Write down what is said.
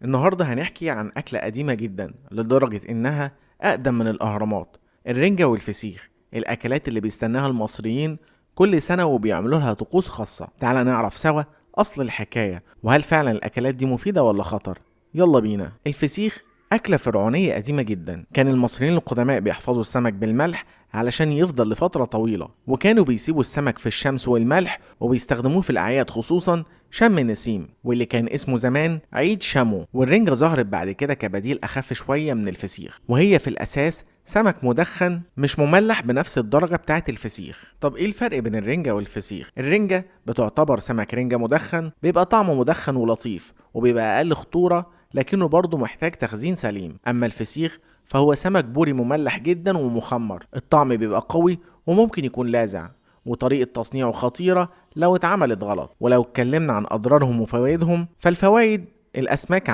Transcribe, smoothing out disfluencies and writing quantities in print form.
النهاردة هنحكي عن أكلة قديمة جدا لدرجة إنها أقدم من الأهرامات. الرنجة والفسيخ، الأكلات اللي بيستناها المصريين كل سنة وبيعملوا لها طقوس خاصة. تعال نعرف سوا أصل الحكاية، وهل فعلا الأكلات دي مفيدة ولا خطر. يلا بينا. الفسيخ أكلة فرعونية قديمة جدا. كان المصريين القدماء بيحفظوا السمك بالملح علشان يفضل لفترة طويلة، وكانوا بيسيبوا السمك في الشمس والملح وبيستخدموه في الأعياد، خصوصا شم النسيم واللي كان اسمه زمان عيد شمو. والرنجة ظهرت بعد كده كبديل أخف شوية من الفسيخ، وهي في الأساس سمك مدخن مش مملح بنفس الدرجة بتاعت الفسيخ. طب ايه الفرق بين الرنجة والفسيخ؟ الرنجة بتعتبر سمك رنجة مدخن، بيبقى طعمه مدخن ولطيف وبيبقى أقل خطورة، لكنه برضه محتاج تخزين سليم. أما الفسيخ فهو سمك بوري مملح جدا ومخمر، الطعم بيبقى قوي وممكن يكون لاذع، وطريقة تصنيعه خطيرة لو اتعملت غلط. ولو اتكلمنا عن أضرارهم وفوائدهم، فالفوائد: الأسماك